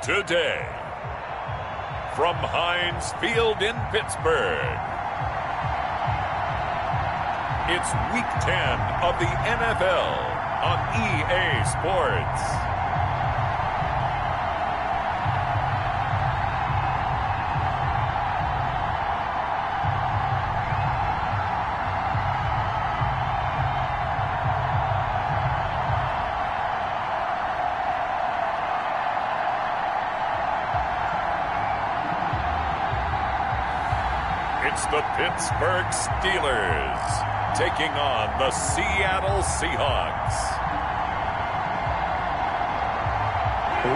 today. From Heinz Field in Pittsburgh, it's Week 10 of the NFL on EA Sports. It's the Pittsburgh Steelers taking on the Seattle Seahawks.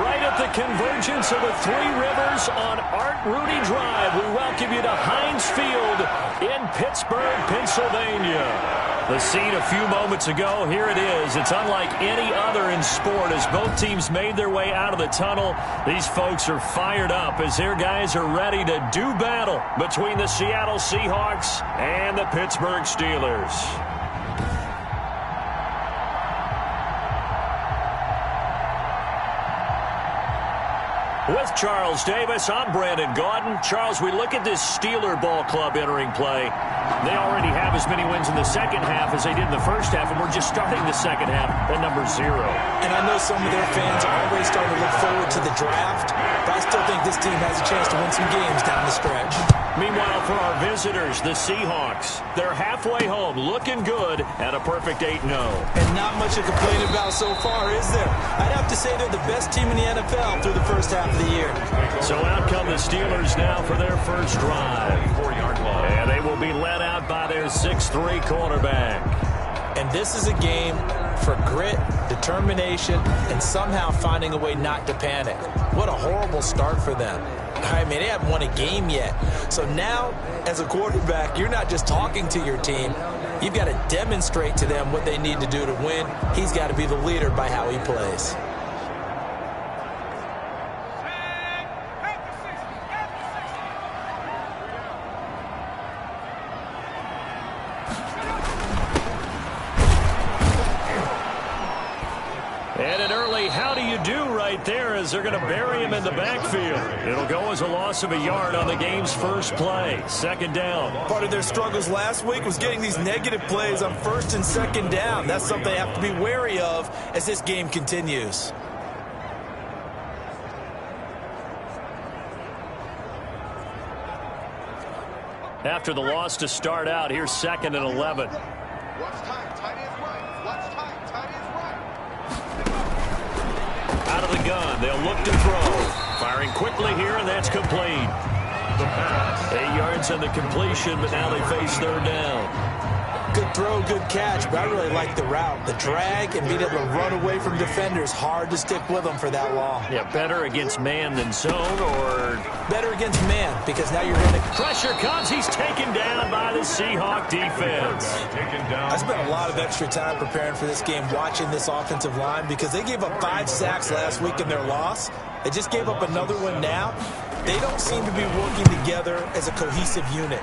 Right at the convergence of the Three Rivers on Art Rudy Drive, we welcome you to Heinz Field in Pittsburgh, Pennsylvania. The scene a few moments ago, here it is. It's unlike any other in sport as both teams made their way out of the tunnel. These folks are fired up as their guys are ready to do battle between the Seattle Seahawks and the Pittsburgh Steelers. With Charles Davis, I'm Brandon Gaudin. Charles, we look at this Steeler ball club entering play. They already have as many wins in the second half as they did in the first half, and we're just starting the second half at number 0. And I know some of their fans are already starting to look forward to the draft, but I still think this team has a chance to win some games down the stretch. Meanwhile, for our visitors, the Seahawks, they're halfway home, looking good at a perfect 8-0. And not much to complain about so far, is there? I'd have to say they're the best team in the NFL through the first half of the year. So out come the Steelers now for their first drive. And they will be led out by their 6'3" quarterback. And this is a game for grit, determination, and somehow finding a way not to panic. What a horrible start for them. I mean, they haven't won a game yet. So now, as a quarterback, you're not just talking to your team. You've got to demonstrate to them what they need to do to win. He's got to be the leader by how he plays. And an early how do you do right there as they're going to bury him in the backfield. It'll go as a loss of a yard on the game's first play. Second down. Part of their struggles last week was getting these negative plays on first and second down. That's something they have to be wary of as this game continues. After the loss to start out, here's 2nd and 11. Out of the gun, they'll look to throw. Firing quickly here, and that's complete. 8 yards on the completion, but now they face third down. Good throw, good catch, but I really like the route. The drag and being able to run away from defenders, hard to stick with them for that long. Yeah, better against man than zone, or better against man, because now you're going to... Pressure comes, he's taken down by the Seahawk defense. I spent a lot of extra time preparing for this game, watching this offensive line, because they gave up 5 sacks last week in their loss. They just gave up another one now. They don't seem to be working together as a cohesive unit.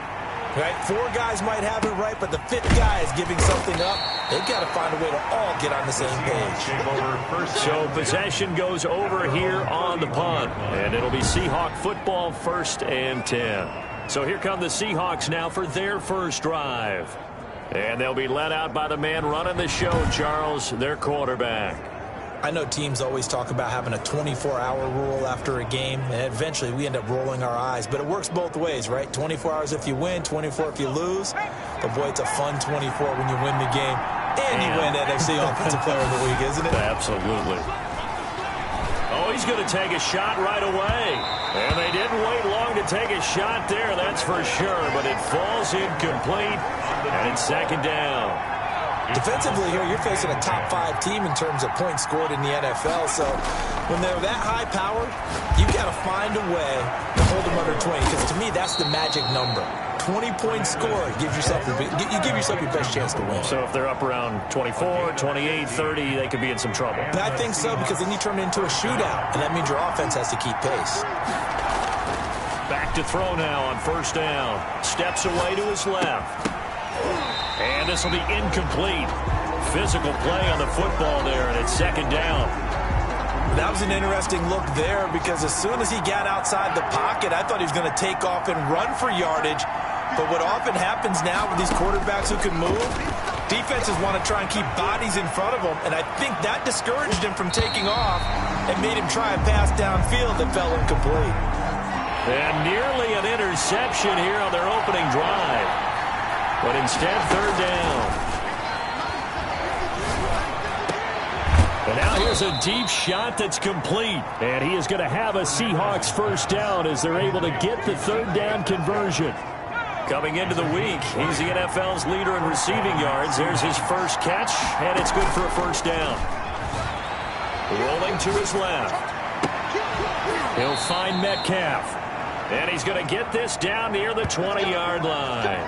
Right? 4 guys might have it right, but the 5th guy is giving something up. They've got to find a way to all get on the same page. So possession goes over here on the punt, and it'll be Seahawk football, 1st and 10. So here come the Seahawks now for their first drive. And they'll be led out by the man running the show, Charles, their quarterback. I know teams always talk about having a 24-hour rule after a game, and eventually we end up rolling our eyes. But it works both ways, right? 24 hours if you win, 24 if you lose. But, boy, it's a fun 24 when you win the game. And you win NFC Offensive Player of the Week, isn't it? Absolutely. Oh, he's going to take a shot right away. And they didn't wait long to take a shot there, that's for sure. But it falls incomplete, and it's 2nd down. Defensively here, you're facing a top 5 team in terms of points scored in the NFL. So when they're that high-powered, you've got to find a way to hold them under 20. Because to me, that's the magic number. 20 points scored gives yourself you give yourself your best chance to win. So if they're up around 24, 28, 30, they could be in some trouble. And I think so, because then you turn it into a shootout, and that means your offense has to keep pace. Back to throw now on 1st down. Steps away to his left. And this will be incomplete. Physical play on the football there, and it's 2nd down. That was an interesting look there because as soon as he got outside the pocket, I thought he was going to take off and run for yardage. But what often happens now with these quarterbacks who can move, defenses want to try and keep bodies in front of them, and I think that discouraged him from taking off and made him try a pass downfield that fell incomplete. And nearly an interception here on their opening drive. But instead, third down. And now here's a deep shot that's complete. And he is going to have a Seahawks first down as they're able to get the third down conversion. Coming into the week, he's the NFL's leader in receiving yards. There's his first catch, and it's good for a first down. Rolling to his left. He'll find Metcalf. And he's going to get this down near the 20-yard line.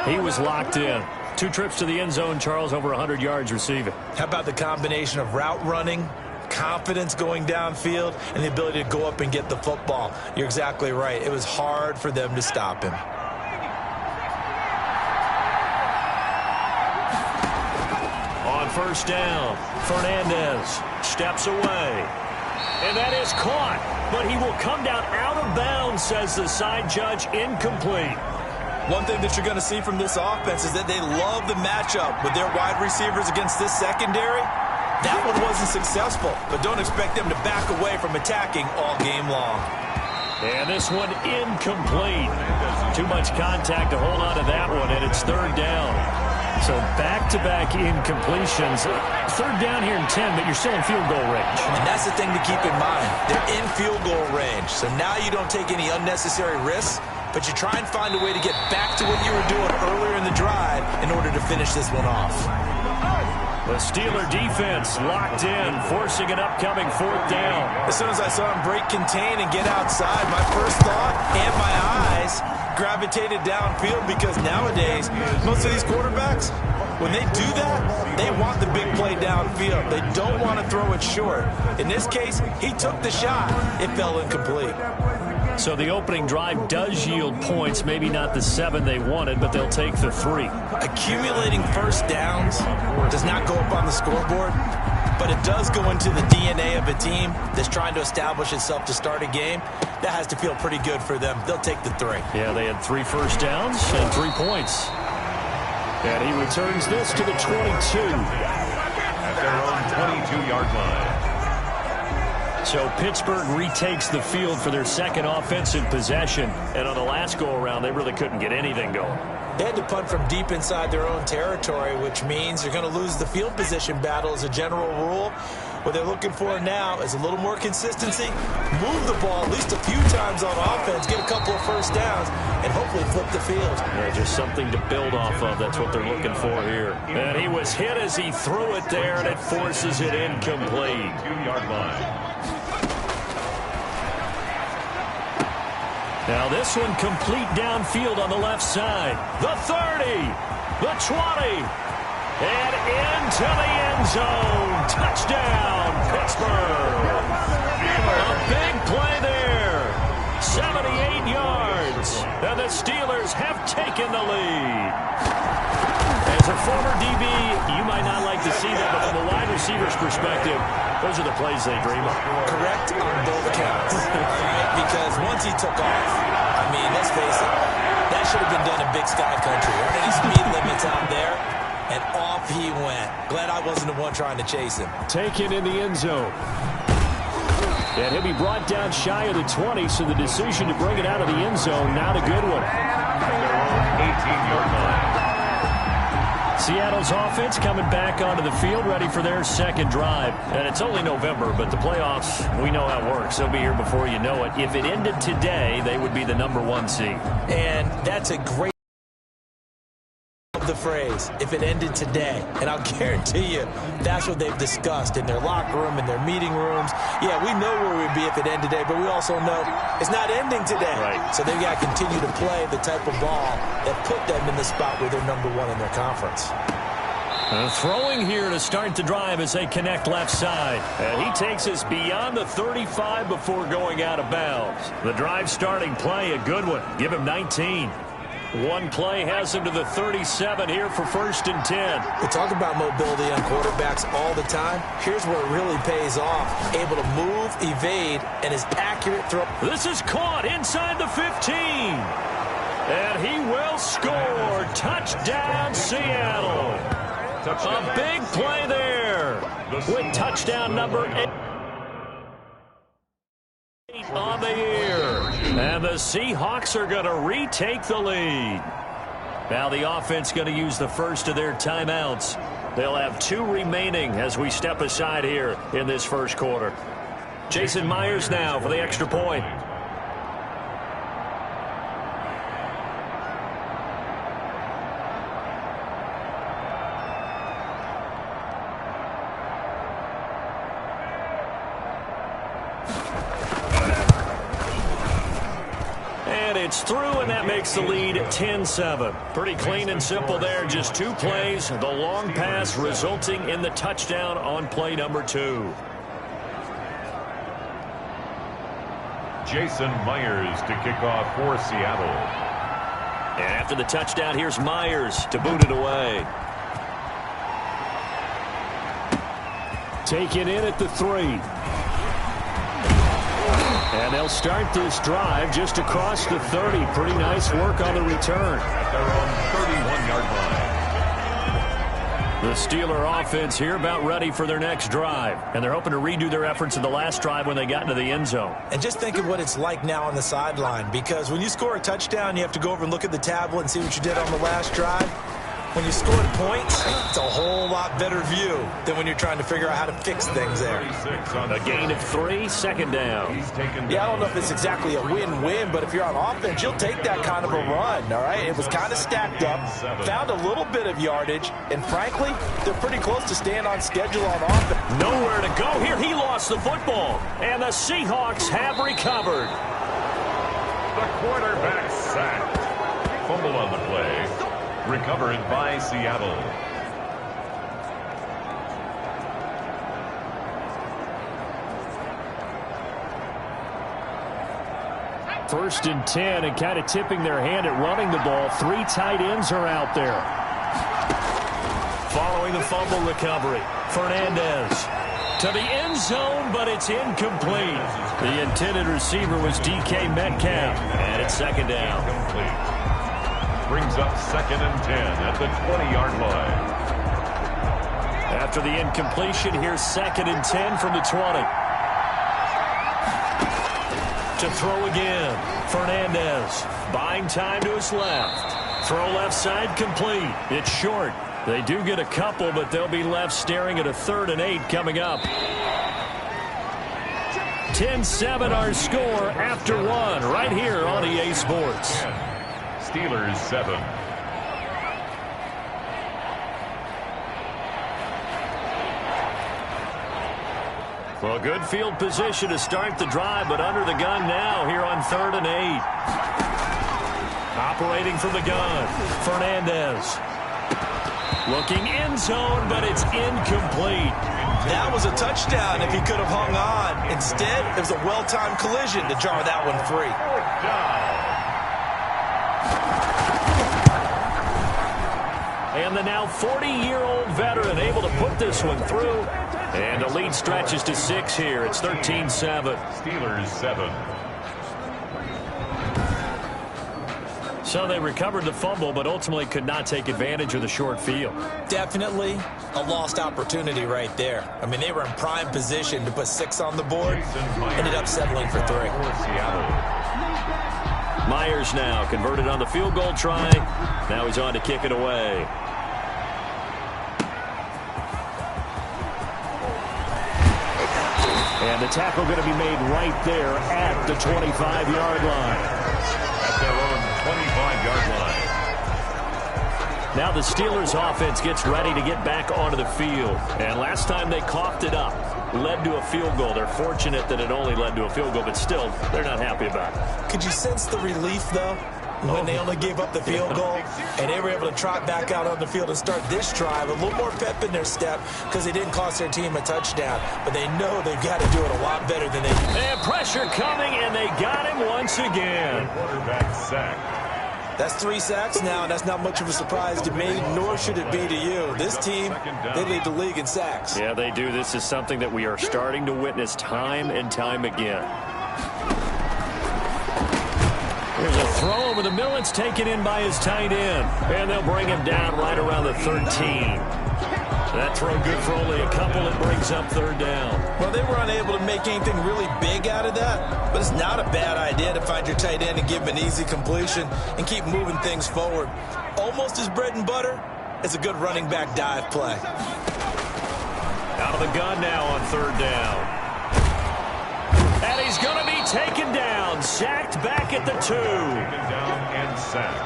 He was locked in. 2 trips to the end zone, Charles, over 100 yards receiving. How about the combination of route running, confidence going downfield, and the ability to go up and get the football? You're exactly right. It was hard for them to stop him. On first down, Fernandez steps away. And that is caught, but he will come down out of bounds, says the side judge, incomplete. One thing that you're going to see from this offense is that they love the matchup with their wide receivers against this secondary. That one wasn't successful, but don't expect them to back away from attacking all game long. And this one incomplete. Too much contact to hold on to that one, and it's third down. So back-to-back incompletions. Third down here in 10, but you're still in field goal range. And that's the thing to keep in mind. They're in field goal range, so now you don't take any unnecessary risks, but you try and find a way to get back to what you were doing earlier in the drive in order to finish this one off. The Steeler defense locked in, forcing an upcoming fourth down. As soon as I saw him break contain and get outside, my first thought and my eyes gravitated downfield because nowadays, most of these quarterbacks, when they do that, they want the big play downfield. They don't want to throw it short. In this case, he took the shot. It fell incomplete. So the opening drive does yield points, maybe not the 7 they wanted, but they'll take the 3. Accumulating first downs does not go up on the scoreboard, but it does go into the DNA of a team that's trying to establish itself to start a game. That has to feel pretty good for them. They'll take the 3. Yeah, they had 3 first downs and 3 points. And he returns this to the 22. At their own 22-yard line. So Pittsburgh retakes the field for their second offensive possession. And on the last go-around, they really couldn't get anything going. They had to punt from deep inside their own territory, which means they're going to lose the field position battle as a general rule. What they're looking for now is a little more consistency, move the ball at least a few times on offense, get a couple of first downs, and hopefully flip the field. Yeah, just something to build off of. That's what they're looking for here. And he was hit as he threw it there, and it forces it incomplete. 2-yard line. Now this one complete downfield on the left side. The 30, the 20, and into the end zone. Touchdown, Pittsburgh. A big play there. 78 yards. And the Steelers have taken the lead. As a former DB, you might not like to see that, but from a wide receiver's perspective, those are the plays they dream of. Correct on both counts. Because once he took off, I mean, let's face it, that should have been done in Big Sky Country. There are any speed limits out there, and off he went. Glad I wasn't the one trying to chase him. Taken in the end zone. And he'll be brought down shy of the 20, so the decision to bring it out of the end zone, not a good one. 18-yard line. Seattle's offense coming back onto the field, ready for their second drive. And it's only November, but the playoffs, we know how it works. They'll be here before you know it. If it ended today, they would be the #1 seed. And that's a great the phrase, if it ended today. And I'll guarantee you, that's what they've discussed in their locker room, in their meeting rooms. Yeah, we know where we'd be if it ended today, but we also know it's not ending today. Right. So they've got to continue to play the type of ball that put them in the spot where they're #1 in their conference. Throwing here to start the drive as they connect left side. And he takes us beyond the 35 before going out of bounds. The drive starting play, a good one. Give him 19. One play has him to the 37 here for 1st and 10. We talk about mobility on quarterbacks all the time. Here's where it really pays off. Able to move, evade, and his accurate throw. This is caught inside the 15. And he will score. Touchdown, Seattle. A big play there with touchdown number 8 on the year. And the Seahawks are going to retake the lead. Now the offense going to use the first of their timeouts. They'll have 2 remaining as we step aside here in this first quarter. Jason Myers now for the extra point. It's through, and that makes the lead 10-7. Pretty clean and simple there. Just 2 plays. The long pass resulting in the touchdown on play number 2. Jason Myers to kick off for Seattle. And after the touchdown, here's Myers to boot it away. Take it in at the 3. And they'll start this drive just across the 30. Pretty nice work on the return. At their own 31-yard line. The Steeler offense here about ready for their next drive. And they're hoping to redo their efforts in the last drive when they got into the end zone. And just think of what it's like now on the sideline. Because when you score a touchdown, you have to go over and look at the tablet and see what you did on the last drive. When you scored points, it's a whole lot better view than when you're trying to figure out how to fix things there. A gain of 3, 2nd down. Yeah, I don't know if it's exactly a win-win, but if you're on offense, you'll take that kind of a run, all right? It was kind of stacked up, found a little bit of yardage, and frankly, they're pretty close to staying on schedule on offense. Nowhere to go here. He lost the football, and the Seahawks have recovered. The quarterback sacked. Fumble on the play. Recovered by Seattle. First and 10, and kind of tipping their hand at running the ball. 3 tight ends are out there. Following the fumble recovery, Fernandez to the end zone, but it's incomplete. The intended receiver was DK Metcalf, and it's 2nd down. Complete. Brings up 2nd and 10 at the 20-yard line. After the incompletion, here's 2nd and 10 from the 20. To throw again, Fernandez buying time to his left. Throw left side complete. It's short. They do get a couple, but they'll be left staring at a 3rd and 8 coming up. 10-7 our score after 1 right here on EA Sports. Steelers 7. Well, good field position to start the drive, but under the gun now here on 3rd and 8. Operating from the gun, Fernandez. Looking end zone, but it's incomplete. That was a touchdown if he could have hung on. Instead, it was a well-timed collision to jar that one free. And the now 40-year-old veteran able to put this one through. And the lead stretches to 6 here. It's 13-7. Steelers 7. So they recovered the fumble, but ultimately could not take advantage of the short field. Definitely a lost opportunity right there. I mean, they were in prime position to put 6 on the board. Ended up settling for 3. Myers now converted on the field goal try. Now he's on to kick it away. And the tackle going to be made right there at the 25-yard line. At their own 25-yard line. Now the Steelers offense gets ready to get back onto the field. And last time they coughed it up, led to a field goal. They're fortunate that it only led to a field goal, but still, they're not happy about it. Could you sense the relief, though, when they only gave up the field goal and they were able to trot back out on the field and start this drive? A little more pep in their step because they didn't cost their team a touchdown, but they know they've got to do it a lot better than they did. And pressure coming, and they got him once again. Quarterback sack. That's 3 sacks now, and that's not much of a surprise to me, nor should it be to you. This team, they lead the league in sacks. Yeah, they do. This is something that we are starting to witness time and time again. Here's a throw over the middle. It's taken in by his tight end. And they'll bring him down right around the 13. That throw good for only a couple. It brings up 3rd down. Well, they were unable to make anything really big out of that, but it's not a bad idea to find your tight end and give him an easy completion and keep moving things forward. Almost as bread and butter as a good running back dive play. Out of the gun now on 3rd down. And he's going to be taken down. Sacked back at the 2.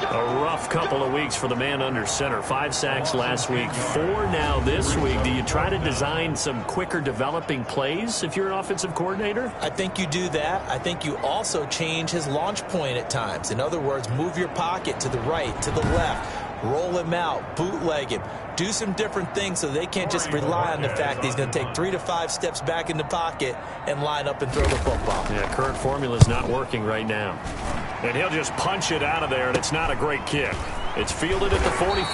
A rough couple of weeks for the man under center. 5 sacks last week, 4 now this week. Do you try to design some quicker developing plays if you're an offensive coordinator? I think you do that. I think you also change his launch point at times. In other words, move your pocket to the right, to the left. Roll him out, bootleg him, do some different things so they can't just rely on the fact that he's going to take 3 to 5 steps back in the pocket and line up and throw the football. Yeah, current formula is not working right now. And he'll just punch it out of there, and it's not a great kick. It's fielded at the 45.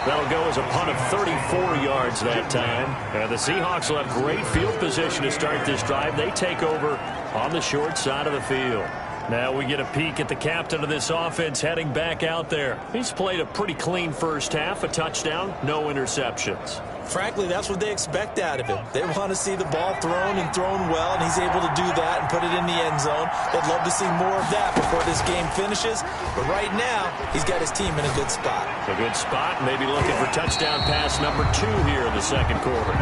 That'll go as a punt of 34 yards that time. And the Seahawks will have great field position to start this drive. They take over on the short side of the field. Now we get a peek at the captain of this offense heading back out there. He's played a pretty clean first half, a touchdown, no interceptions. Frankly, that's what they expect out of him. They want to see the ball thrown and thrown well, and he's able to do that and put it in the end zone. They'd love to see more of that before this game finishes. But right now, he's got his team in a good spot. A good spot, maybe looking for touchdown pass number 2 here in the 2nd quarter.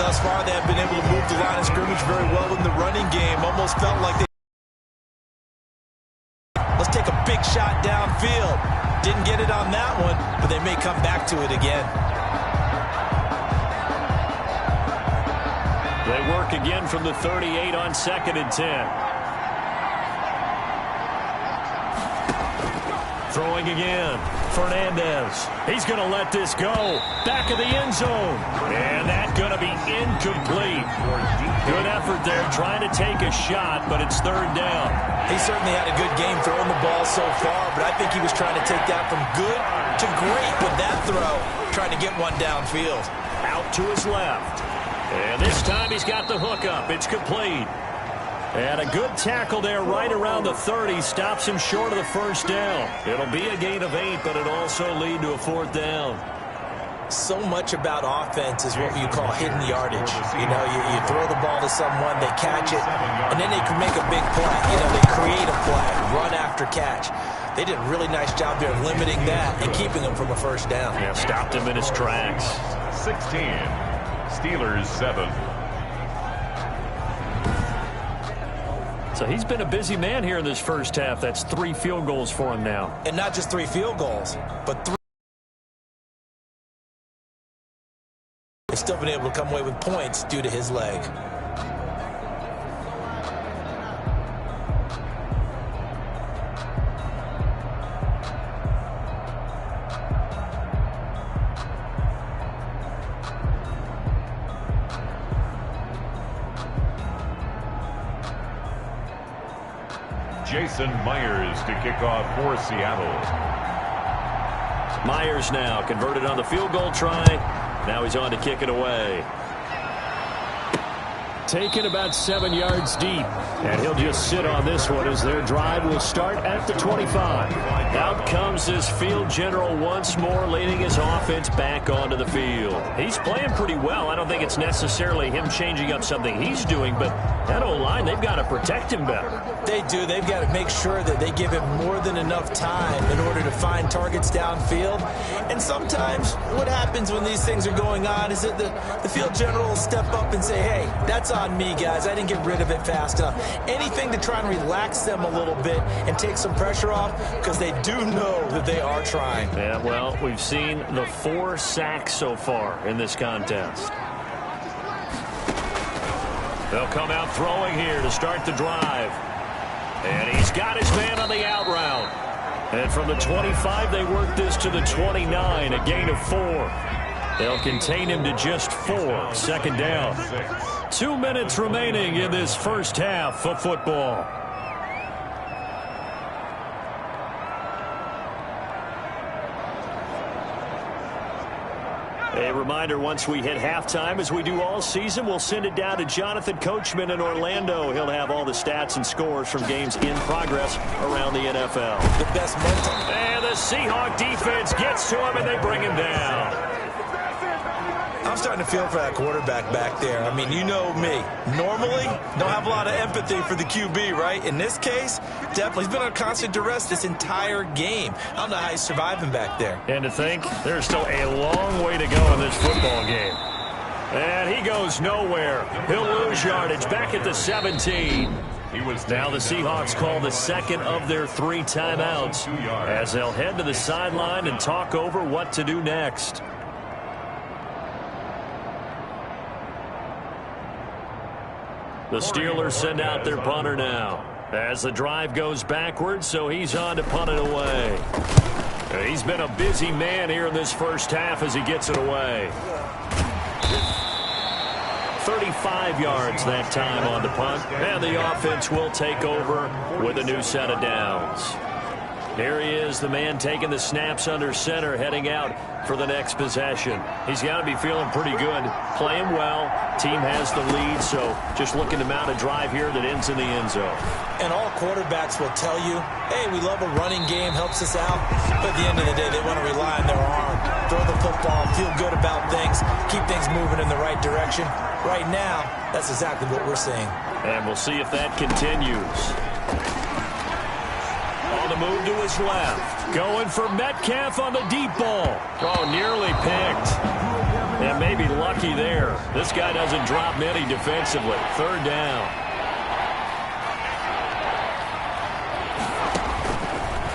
Thus far, they have been able to move the line of scrimmage very well in the running game. Almost felt like they... Let's take a big shot downfield. Didn't get it on that one, but they may come back to it again. They work again from the 38 on 2nd and 10. Throwing again. Fernandez. He's going to let this go. Back of the end zone. And that's going to be incomplete. Good effort there trying to take a shot, but it's 3rd down. He certainly had a good game throwing the ball so far, but I think he was trying to take that from good to great with that throw, trying to get one downfield. Out to his left. And this time he's got the hook up. It's complete. And a good tackle there right around the 30. Stops him short of the 1st down. It'll be a gain of 8, but it'll also lead to a 4th down. So much about offense is what you call hidden yardage. You know, you throw the ball to someone, they catch it, and then they can make a big play. You know, they create a play, run after catch. They did a really nice job there of limiting that and keeping him from a 1st down. Yeah, stopped him in his tracks. 16, Steelers 7. So he's been a busy man here in this first half. That's 3 field goals for him now. And not just 3 field goals, but 3. They've still been able to come away with points due to his leg. Jason Myers to kick off for Seattle. Myers now converted on the field goal try. Now he's on to kick it away. Taken about 7 yards deep. And he'll just sit on this one as their drive will start at the 25. Out comes this field general once more, leading his offense back onto the field. He's playing pretty well. I don't think it's necessarily him changing up something he's doing, but that O-line, they've got to protect him better. They do. They've got to make sure that they give him more than enough time in order to find targets downfield. And sometimes what happens when these things are going on is that the field general will step up and say, hey, that's on me, guys. I didn't get rid of it fast enough. Anything to try and relax them a little bit and take some pressure off, because they do know that they are trying. Yeah, well, we've seen the 4 sacks so far in this contest. They'll come out throwing here to start the drive. And he's got his man on the out route. And from the 25, they work this to the 29, a gain of 4. They'll contain him to just 4, 2nd down. 2 minutes remaining in this first half of football. A reminder, once we hit halftime, as we do all season, we'll send it down to Jonathan Coachman in Orlando. He'll have all the stats and scores from games in progress around the NFL. The best mental. And the Seahawk defense gets to him, and they bring him down. I'm starting to feel for that quarterback back there. I mean, you know me. Normally, don't have a lot of empathy for the QB, right? In this case, definitely. He's been on constant duress this entire game. I don't know how he's surviving back there. And to think, there's still a long way to go in this football game. And he goes nowhere. He'll lose yardage back at the 17. Now the Seahawks call the second of their 3 timeouts as they'll head to the sideline and talk over what to do next. The Steelers send out their punter now as the drive goes backwards, so he's on to punt it away. He's been a busy man here in this first half as he gets it away. 35 yards that time on the punt, and the offense will take over with a new set of downs. Here he is, the man taking the snaps under center, heading out for the next possession. He's got to be feeling pretty good, playing well. Team has the lead, so just looking to mount a drive here that ends in the end zone. And all quarterbacks will tell you, hey, we love a running game, helps us out. But at the end of the day, they want to rely on their arm, throw the football, feel good about things, keep things moving in the right direction. Right now, that's exactly what we're seeing. And we'll see if that continues. On the move to his left. Going for Metcalf on the deep ball. Oh, nearly picked. And maybe lucky there. This guy doesn't drop many defensively. 3rd down.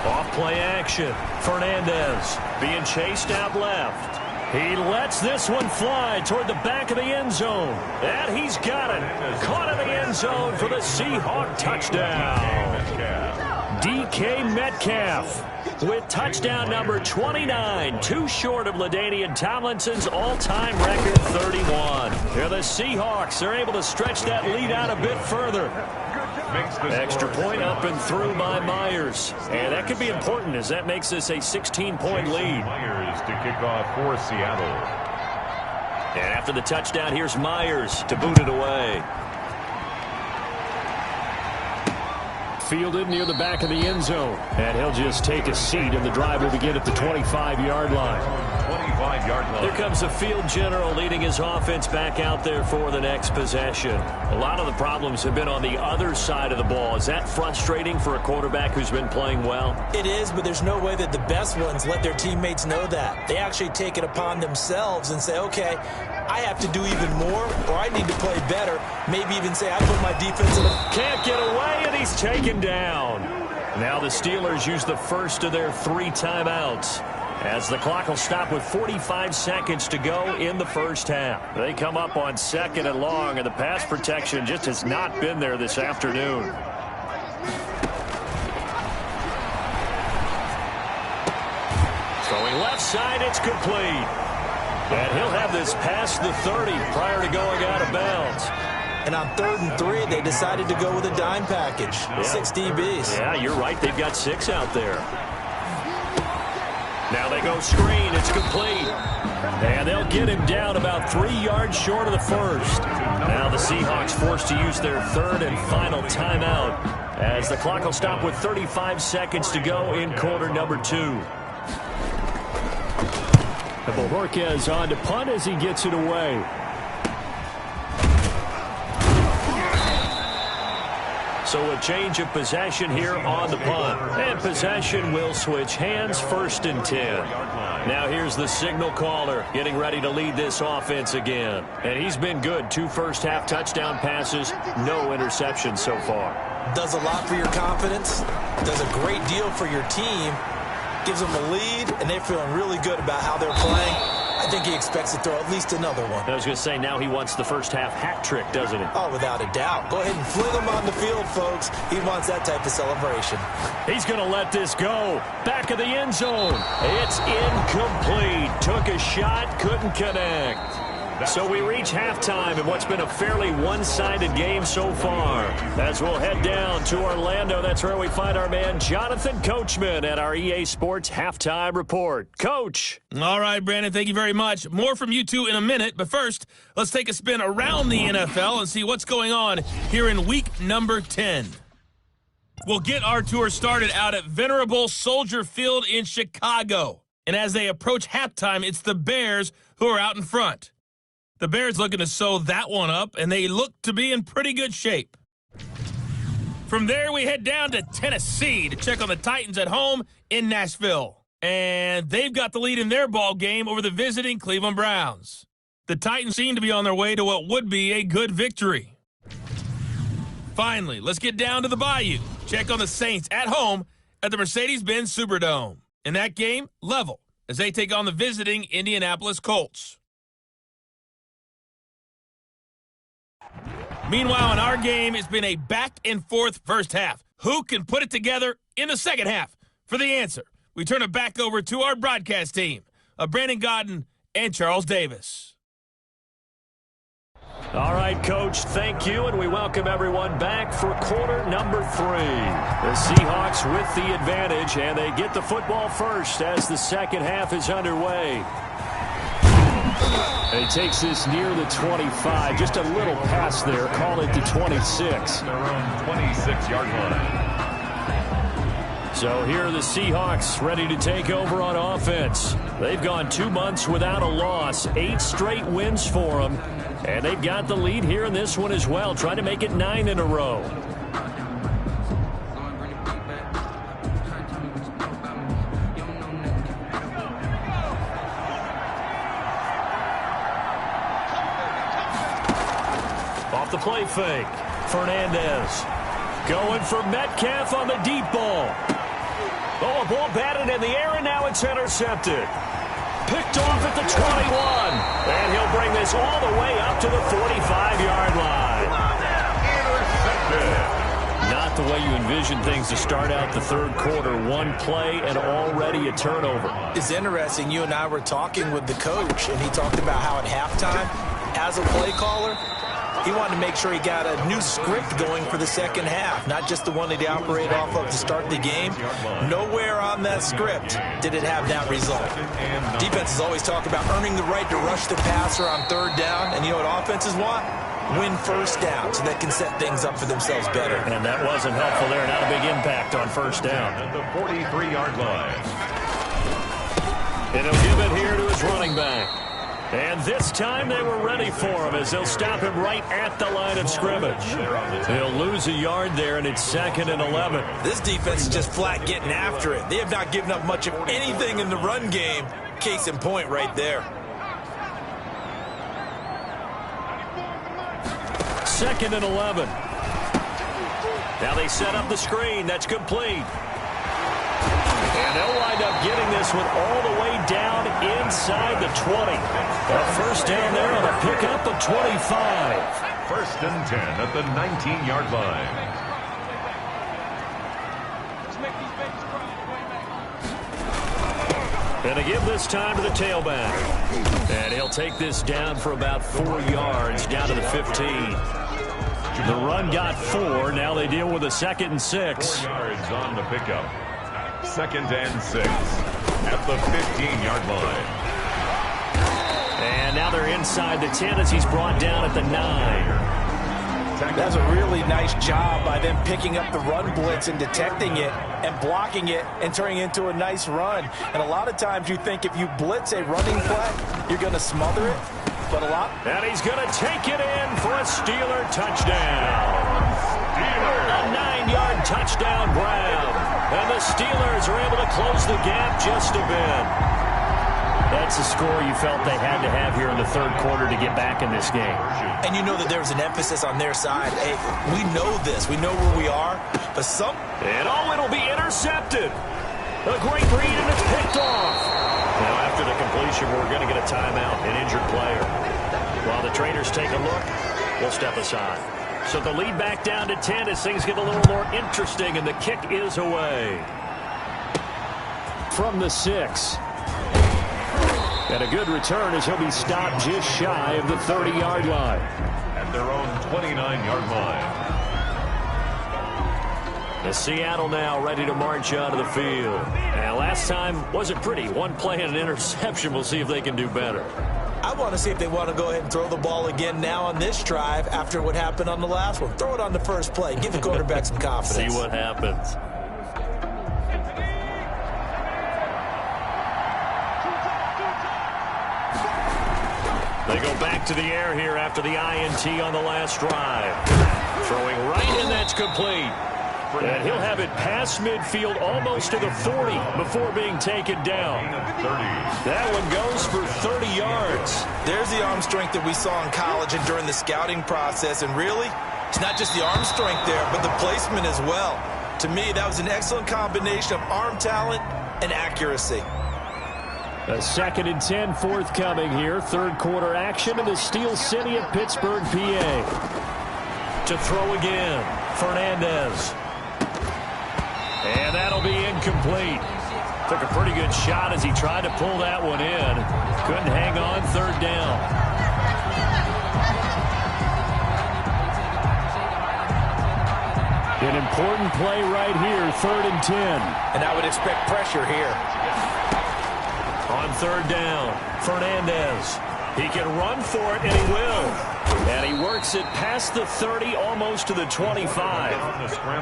Off play action. Fernandez being chased out left. He lets this one fly toward the back of the end zone. And he's got it. Caught in the end zone for the Seahawk touchdown. DK Metcalf with touchdown number 29, too short of LaDainian Tomlinson's all-time record 31. Here the Seahawks, they're able to stretch that lead out a bit further. Extra point up and through by Myers. And that could be important as that makes this a 16-point lead. Myers to kick off for Seattle. And after the touchdown, here's Myers to boot it away. Fielded near the back of the end zone. And he'll just take a seat, and the drive will begin at the 25-yard line. 25-yard line. Here comes the field general leading his offense back out there for the next possession. A lot of the problems have been on the other side of the ball. Is that frustrating for a quarterback who's been playing well? It is, but there's no way that the best ones let their teammates know that. They actually take it upon themselves and say, okay, I have to do even more, or I need to play better. Maybe even say I put my defense in a... Can't get away, and he's taken down. Now the Steelers use the first of their 3 timeouts as the clock will stop with 45 seconds to go in the first half. They come up on 2nd and long, and the pass protection just has not been there this afternoon. Throwing left side, it's complete. And he'll have this past the 30 prior to going out of bounds. And on 3rd and 3, they decided to go with a dime package. Yeah. 6 DBs. Yeah, you're right. They've got 6 out there. Now they go screen. It's complete. And they'll get him down about 3 yards short of the first. Now the Seahawks forced to use their 3rd and final timeout as the clock will stop with 35 seconds to go in quarter number 2. Bojorquez on to punt as he gets it away. So a change of possession here on the punt. And possession will switch hands, 1st and 10. Now here's the signal caller getting ready to lead this offense again. And he's been good. 2 first-half touchdown passes, no interceptions so far. Does a lot for your confidence. Does a great deal for your team. Gives them a lead, and they're feeling really good about how they're playing. I think he expects to throw at least another one. I was going to say, now he wants the first-half hat trick, doesn't he? Oh, without a doubt. Go ahead and fling him on the field, folks. He wants that type of celebration. He's going to let this go. Back of the end zone. It's incomplete. Took a shot, couldn't connect. So we reach halftime in what's been a fairly one-sided game so far. As we'll head down to Orlando, that's where we find our man Jonathan Coachman at our EA Sports Halftime Report. Coach. All right, Brandon, thank you very much. More from you two in a minute, but first, let's take a spin around the NFL and see what's going on here in week number 10. We'll get our tour started out at Venerable Soldier Field in Chicago. And as they approach halftime, it's the Bears who are out in front. The Bears looking to sew that one up, and they look to be in pretty good shape. From there, we head down to Tennessee to check on the Titans at home in Nashville. And they've got the lead in their ball game over the visiting Cleveland Browns. The Titans seem to be on their way to what would be a good victory. Finally, let's get down to the Bayou. Check on the Saints at home at the Mercedes-Benz Superdome. In that game, level, as they take on the visiting Indianapolis Colts. Meanwhile, in our game, it's been a back-and-forth first half. Who can put it together in the second half? For the answer, we turn it back over to our broadcast team of Brandon Godden and Charles Davis. All right, Coach, thank you, and we welcome everyone back for quarter number 3. The Seahawks with the advantage, and they get the football first as the second half is underway. And he takes this near the 25, just a little pass there, call it the 26. Their own 26-yard line. So here are the Seahawks ready to take over on offense. They've gone 2 months without a loss, 8 straight wins for them. And they've got the lead here in this one as well, trying to make it 9 in a row. Off the play fake, Fernandez. Going for Metcalf on the deep ball. Oh, a ball batted in the air, and now it's intercepted. Picked off at the 21. And he'll bring this all the way up to the 45-yard line. Not the way you envision things to start out the third quarter. One play and already a turnover. It's interesting. You and I were talking with the coach, and he talked about how at halftime, as a play caller, he wanted to make sure he got a new script going for the second half, not just the one that he operated off of to start the game. Nowhere on that script did it have that result. Defenses always talk about earning the right to rush the passer on third down, and you know what offenses want? Win first down so they can set things up for themselves better. And that wasn't helpful there. Not a big impact on first down. At the 43-yard line. And he'll give it here to his running back. And this time they were ready for him as they'll stop him right at the line of scrimmage. They'll lose a yard there, and it's 2nd and 11. This defense is just flat getting after it. They have not given up much of anything in the run game. Case in point right there. 2nd and 11. Now they set up the screen. That's complete. And they'll wind up getting this one all the way down inside the 20. A first down there on a pickup of 25. 1st and 10 at the 19-yard line. And they give this time to the tailback. And he'll take this down for about 4 yards, down to the 15. The run got 4. Now they deal with a 2nd and 6. 4 yards on the pickup. 2nd and 6 at the 15-yard line. And now they're inside the 10 as he's brought down at the 9. That's a really nice job by them picking up the run blitz and detecting it and blocking it and turning it into a nice run. And a lot of times you think if you blitz a running play, you're going to smother it. But a lot. And he's going to take it in for a Steeler touchdown. A 9-yard touchdown grab. And the Steelers are able to close the gap just a bit. That's the score you felt they had to have here in the third quarter to get back in this game. And you know that there's an emphasis on their side. Hey, we know this. We know where we are. But some... And it'll be intercepted. A great read, and it's picked off. Now, after the completion, we're going to get a timeout, an injured player. While the trainers take a look, we'll step aside. So the lead back down to 10 as things get a little more interesting, and the kick is away. From the 6. And a good return as he'll be stopped just shy of the 30-yard line. At their own 29-yard line. The Seattle now ready to march onto the field. And last time wasn't pretty. One play and an interception. We'll see if they can do better. I want to see if they want to go ahead and throw the ball again now on this drive after what happened on the last one. Throw it on the first play. Give the quarterback some confidence. See what happens. They go back to the air here after the INT on the last drive. Throwing right, and that's complete. And he'll have it past midfield almost to the 40 before being taken down. That one goes for 30 yards. There's the arm strength that we saw in college and during the scouting process. And really, it's not just the arm strength there, but the placement as well. To me, that was an excellent combination of arm talent and accuracy. A 2nd and 10 forthcoming here. Third quarter action in the Steel City of Pittsburgh, PA. To throw again, Fernandez. And that'll be incomplete. Took a pretty good shot as he tried to pull that one in. Couldn't hang on, third down. An important play right here, 3rd and 10. And I would expect pressure here. On third down, Fernandez. He can run for it, and he will. And he works it past the 30, almost to the 25.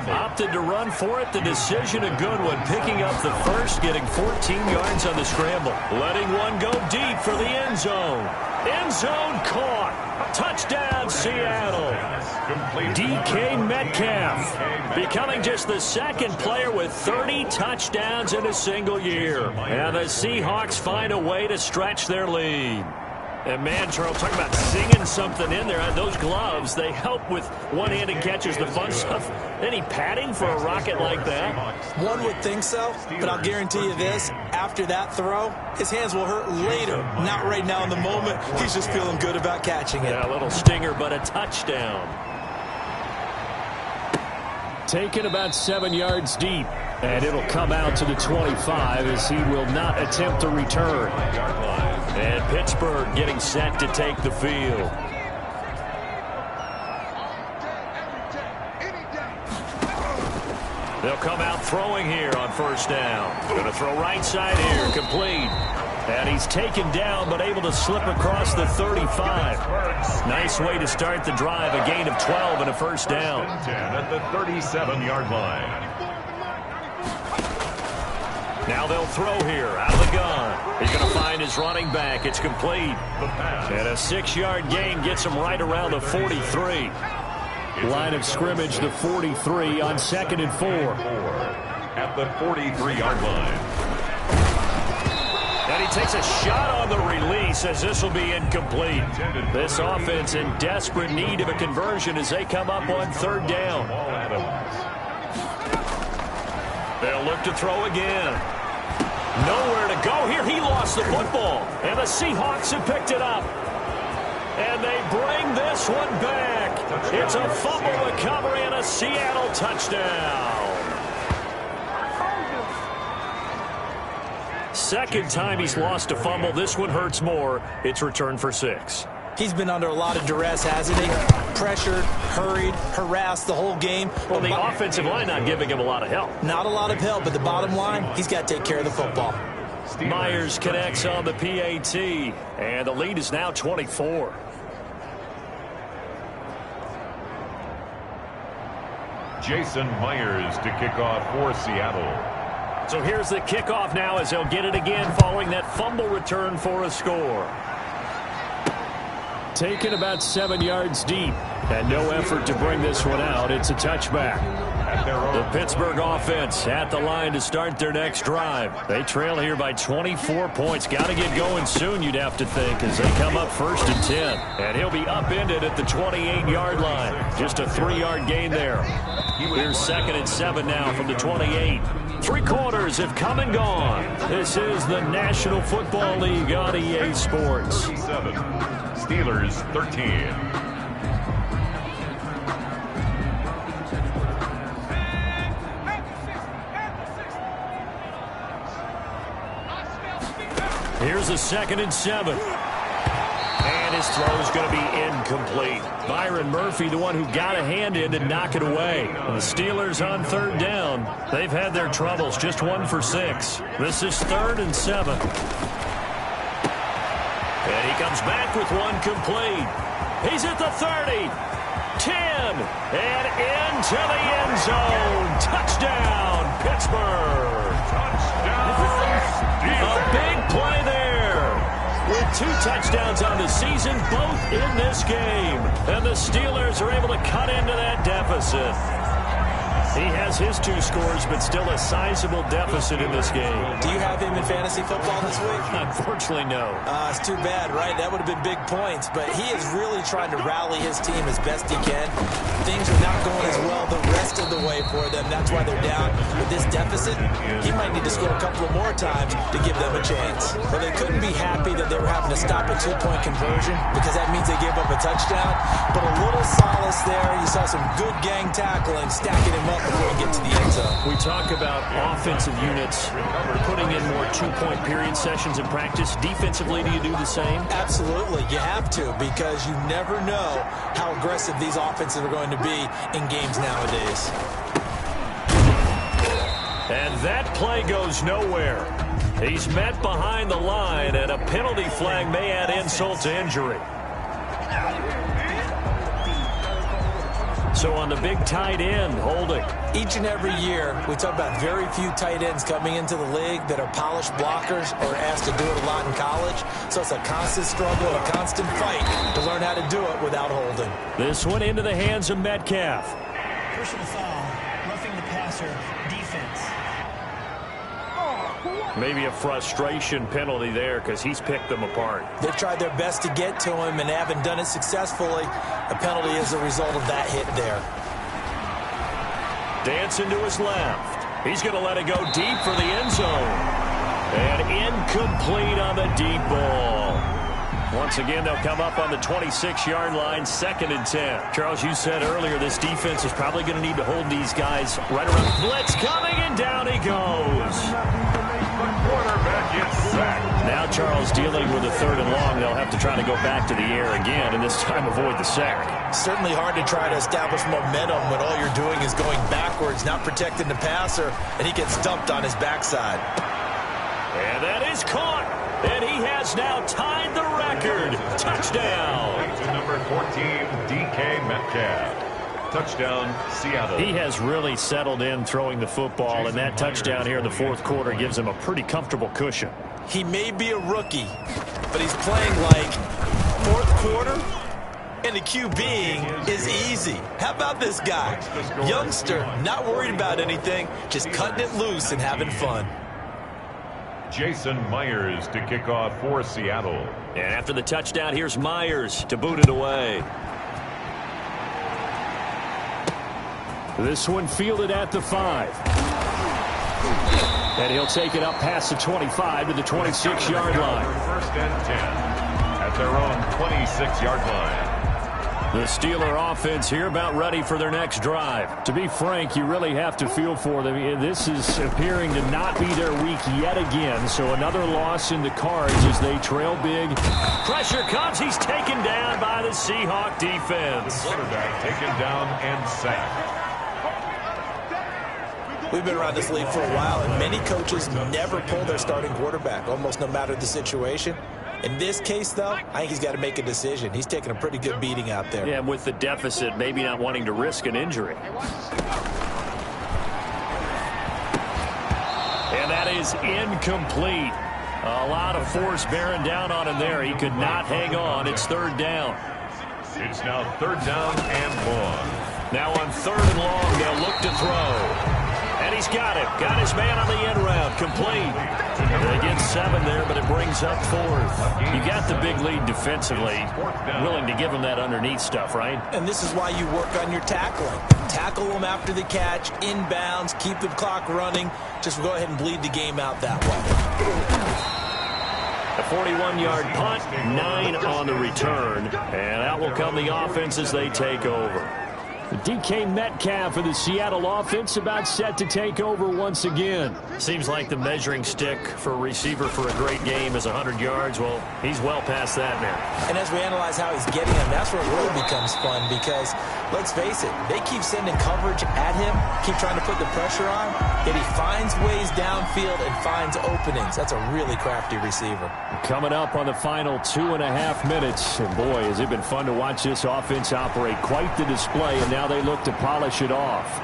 Opted to run for it. The decision a good one. Picking up the first, getting 14 yards on the scramble. Letting one go deep for the end zone. End zone caught. Touchdown, Seattle. DK Metcalf becoming just the 2nd player with 30 touchdowns in a single year. And the Seahawks find a way to stretch their lead. And man, Charles, talking about singing something in there. Those gloves, they help with one-handed catches, the fun stuff. Any padding for a rocket like that? One would think so, but I'll guarantee you this. After that throw, his hands will hurt later. Not right now in the moment. He's just feeling good about catching it. Yeah, a little stinger, but a touchdown. Taken about 7 yards deep. And it'll come out to the 25 as he will not attempt to return. And Pittsburgh getting set to take the field. They'll come out throwing here on first down. Going to throw right side here, complete. And he's taken down but able to slip across the 35. Nice way to start the drive. A gain of 12 and a first down. 10 at the 37-yard line. Now they'll throw here out of the gun. He's going to find his running back. It's complete. And a 6-yard gain gets him right around the 43. Line of scrimmage, the 43 on 2nd and 4. At the 43-yard line. And he takes a shot on the release as this will be incomplete. This offense in desperate need of a conversion as they come up on third down. They'll look to throw again. Nowhere to go here. He lost the football. And the Seahawks have picked it up. And they bring this one back. It's a fumble recovery and a Seattle touchdown. Second time he's lost a fumble. This one hurts more. It's returned for 6. He's been under a lot of duress, hasn't he? Pressured, hurried, harassed the whole game. Well, the offensive line not giving him a lot of help. Not a lot of help, but the bottom line, he's got to take care of the football. Myers connects on the PAT, and the lead is now 24. Jason Myers to kick off for Seattle. So here's the kickoff now as they'll get it again following that fumble return for a score. Taken about 7 yards deep, and no effort to bring this one out. It's a touchback. The Pittsburgh offense at the line to start their next drive. They trail here by 24 points. Got to get going soon, you'd have to think, as they come up 1st and 10. And he'll be upended at the 28-yard line. Just a 3-yard gain there. Here's 2nd and 7 now from the 28. 3 quarters have come and gone. This is the National Football League on EA Sports. 37. Steelers 13. Here's a 2nd and 7. And his throw is going to be incomplete. Byron Murphy, the one who got a hand in to knock it away. And the Steelers on 3rd down. They've had their troubles, just 1 for 6. This is 3rd and 7. And he comes back with one complete. He's at the 30, 10, and into the end zone. Touchdown, Pittsburgh. Touchdown, A big play there. With 2 touchdowns on the season, both in this game. And the Steelers are able to cut into that deficit. He has his 2 scores, but still a sizable deficit in this game. Do you have him in fantasy football this week? Unfortunately, no. It's too bad, right? That would have been big points, but he is really trying to rally his team as best he can. Things are not going as well the rest of the way for them. That's why they're down. With this deficit, he might need to score a couple of more times to give them a chance. But they couldn't be happy that they were having to stop a 2-point conversion because that means they gave up a touchdown. But a little solace there. You saw some good gang tackling, stacking him up before we get to the end zone. We talk about offensive units putting in more 2-point period sessions in practice. Defensively, do you do the same? Absolutely. You have to, because you never know how aggressive these offenses are going to be in games nowadays. And that play goes nowhere. He's met behind the line, and a penalty flag may add insult to injury. So on the big tight end, holding. Each and every year, we talk about very few tight ends coming into the league that are polished blockers or asked to do it a lot in college. So it's a constant struggle and a constant fight to learn how to do it without holding. This one into the hands of Metcalf. Personal foul, roughing the passer, defense. Maybe a frustration penalty there because he's picked them apart. They've tried their best to get to him and haven't done it successfully. A penalty is a result of that hit there. Dancing to his left. He's going to let it go deep for the end zone. And incomplete on the deep ball. Once again, they'll come up on the 26-yard line, 2nd and 10. Charles, you said earlier this defense is probably going to need to hold these guys right around. Blitz coming, and down he goes. quarterback gets sacked. Now Charles dealing with a 3rd and long. They'll have to try to go back to the air again, and this time avoid the sack. Certainly hard to try to establish momentum when all you're doing is going backwards, not protecting the passer, and he gets dumped on his backside. And that is caught, and he has now tied the record. Touchdown. To number 14, DK Metcalf. Touchdown, Seattle. He has really settled in throwing the football, and that touchdown here in the 4th quarter gives him a pretty comfortable cushion. He may be a rookie, but he's playing like 4th quarter, and the QBing is easy. How about this guy? Youngster, not worried about anything, just cutting it loose and having fun. Jason Myers to kick off for Seattle. And after the touchdown, here's Myers to boot it away. This one fielded at the 5. And he'll take it up past the 25 to the 26-yard line. 1st and 10 at their own 26-yard line. The Steeler offense here about ready for their next drive. To be frank, you really have to feel for them. This is appearing to not be their week yet again. So another loss in the cards as they trail big. Pressure comes. He's taken down by the Seahawk defense. Quarterback taken down and sacked. We've been around this league for a while, and many coaches never pull their starting quarterback, almost no matter the situation. In this case, though, I think he's got to make a decision. He's taking a pretty good beating out there. Yeah, with the deficit, maybe not wanting to risk an injury. And that is incomplete. A lot of force bearing down on him there. He could not hang on. It's 3rd down. It's now 3rd down and long. Now on 3rd and long, they'll look to throw. And he's got it. Got his man on the end route. Complete. They get 7 there, but it brings up 4th. You got the big lead defensively. Willing to give him that underneath stuff, right? And this is why you work on your tackling. Tackle them after the catch, inbounds, keep the clock running. Just go ahead and bleed the game out that way. A 41-yard punt, 9 on the return. And out will come the offense as they take over. DK Metcalf for the Seattle offense about set to take over once again. Seems like the measuring stick for a receiver for a great game is 100 yards. Well, he's well past that now. And as we analyze how he's getting them, that's where it really becomes fun because, let's face it, they keep sending coverage at him, keep trying to put the pressure on, yet he finds ways downfield and finds openings. That's a really crafty receiver. Coming up on the final 2.5 minutes, and boy, has it been fun to watch this offense operate. Quite the display, and now they look to polish it off.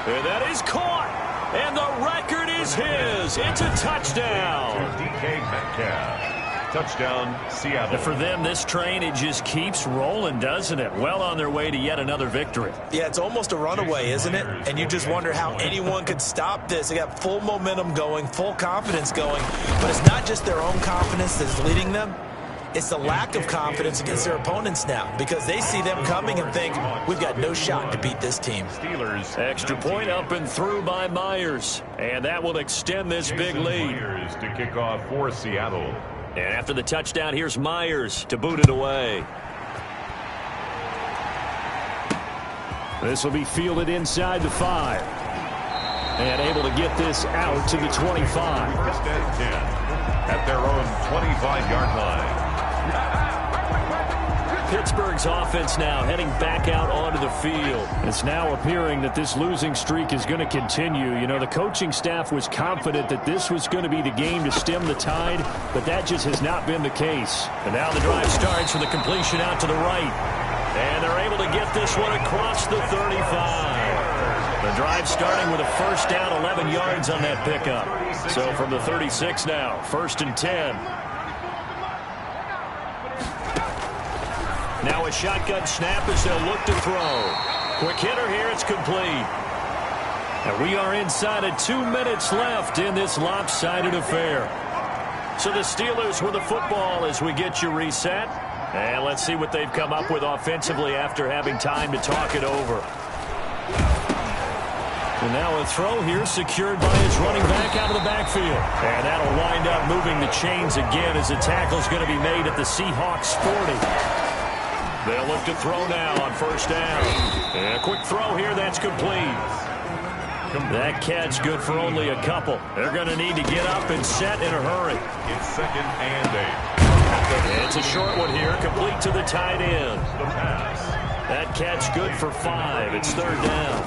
And that is caught, and the record is his. It's a touchdown. DK Metcalf. Touchdown, Seattle. And for them, this train, it just keeps rolling, doesn't it? Well on their way to yet another victory. Yeah, it's almost a runaway, isn't it? And you just wonder how anyone could stop this. They got full momentum going, full confidence going. But it's not just their own confidence that's leading them. It's the lack of confidence against their opponents now because they see them coming and think, we've got no shot to beat this team. Steelers. Extra point up and through by Myers. And that will extend this big lead. Myers to kick off for Seattle. And after the touchdown, here's Myers to boot it away. This will be fielded inside the 5. And able to get this out to the 25. First and 10 at their own 25-yard line. Pittsburgh's offense now heading back out onto the field. It's now appearing that this losing streak is going to continue. You know, the coaching staff was confident that this was going to be the game to stem the tide, but that just has not been the case. And now the drive starts with a completion out to the right. And they're able to get this one across the 35. The drive starting with a first down, 11 yards on that pickup. So from the 36 now, 1st and 10. Now a shotgun snap as they'll look to throw. Quick hitter here, it's complete. And we are inside of 2 minutes left in this lopsided affair. So the Steelers with the football as we get you reset. And let's see what they've come up with offensively after having time to talk it over. And now a throw here secured by his running back out of the backfield. And that'll wind up moving the chains again as the tackle's going to be made at the Seahawks 40. They'll look to throw now on first down. And a quick throw here, that's complete. That catch good for only a couple. They're going to need to get up and set in a hurry. It's 2nd and 8. It's a short one here, complete to the tight end. The pass. That catch good for 5. It's 3rd down.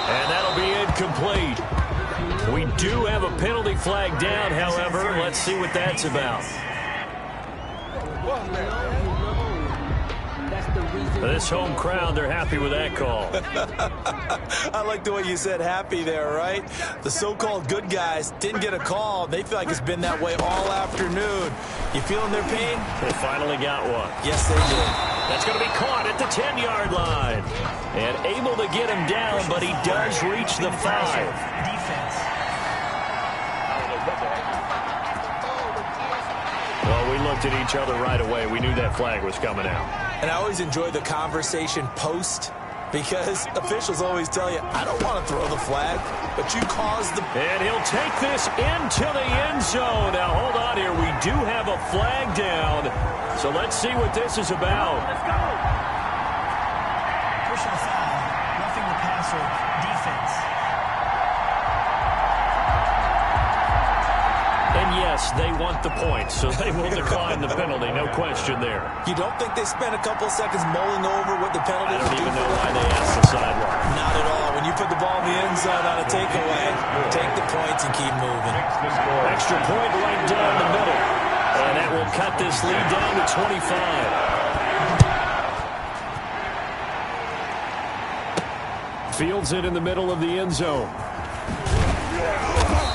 And that'll be incomplete. We do have a penalty flag down, however. Let's see what that's about. This home crowd, they're happy with that call. I like the way you said happy there, right? The so-called good guys didn't get a call. They feel like it's been that way all afternoon. You feeling their pain? They finally got one. Yes, they did. That's going to be caught at the 10-yard line. And able to get him down, but he does reach the 5. Defense. Well, we looked at each other right away. We knew that flag was coming out. And I always enjoy the conversation post because officials always tell you, I don't want to throw the flag, but you caused the... And he'll take this into the end zone. Now, hold on here. We do have a flag down. So let's see what this is about. Let's go. Personal foul. Roughing the passer. Defense. And yes, they want the point, so they will decline the penalty. No question there. You don't think they spent a couple seconds mulling over what the penalty I would don't do even for know why them? they asked the sideline. Not at all. When you put the ball in the end zone on a takeaway, take the points and keep moving. Extra point right down the middle. And that will cut this lead down to 25. Fields it in the middle of the end zone.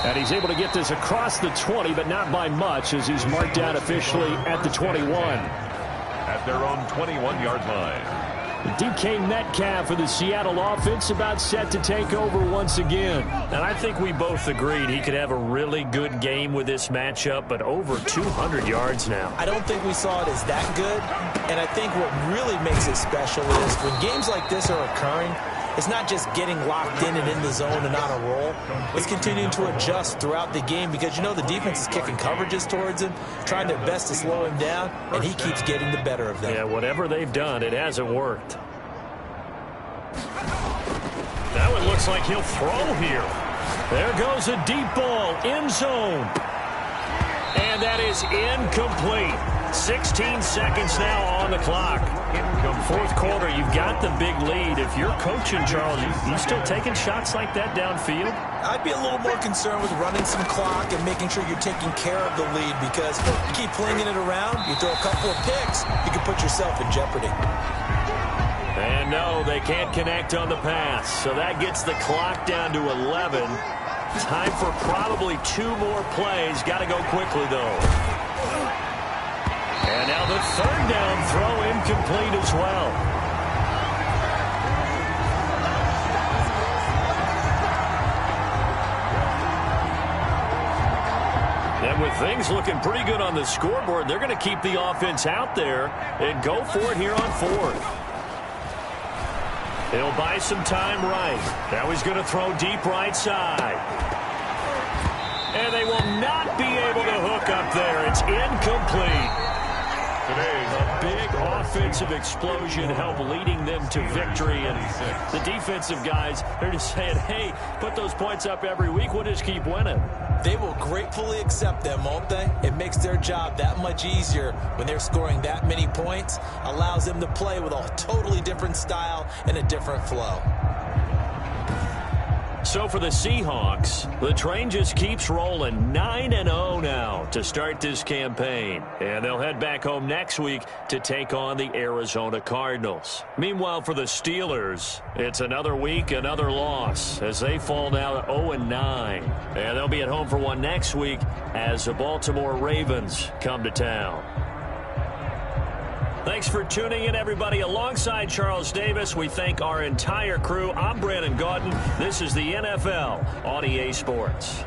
And he's able to get this across the 20, but not by much as he's marked down officially at the 21. At their own 21-yard line. DK Metcalf for the Seattle offense about set to take over once again. And I think we both agreed he could have a really good game with this matchup, but over 200 yards now. I don't think we saw it as that good, and I think what really makes it special is when games like this are occurring, it's not just getting locked in and in the zone and on a roll. It's continuing to adjust throughout the game because you know the defense is kicking coverages towards him, trying their best to slow him down, and he keeps getting the better of them. Yeah, whatever they've done, it hasn't worked. That one looks like he'll throw here. There goes a deep ball, end zone. And that is incomplete. 16 seconds now on the clock. Fourth quarter, you've got the big lead. If you're coaching, Charles, you still taking shots like that downfield? I'd be a little more concerned with running some clock and making sure you're taking care of the lead because you keep flinging it around, you throw a couple of picks, you can put yourself in jeopardy. And no, they can't connect on the pass. So that gets the clock down to 11. Time for probably 2 more plays. Got to go quickly, though. And now the third down throw incomplete as well. And with things looking pretty good on the scoreboard, they're going to keep the offense out there and go for it here on fourth. He'll buy some time right. Now he's going to throw deep right side. And they will not be able to hook up there. It's incomplete. A big offensive explosion helped leading them to victory. And the defensive guys, they're just saying, hey, put those points up every week. We'll just keep winning. They will gratefully accept them, won't they? It makes their job that much easier when they're scoring that many points. Allows them to play with a totally different style and a different flow. So for the Seahawks, the train just keeps rolling 9-0 now to start this campaign. And they'll head back home next week to take on the Arizona Cardinals. Meanwhile, for the Steelers, it's another week, another loss as they fall now to 0-9. And they'll be at home for one next week as the Baltimore Ravens come to town. Thanks for tuning in, everybody. Alongside Charles Davis, we thank our entire crew. I'm Brandon Gaudin. This is the NFL on EA Sports.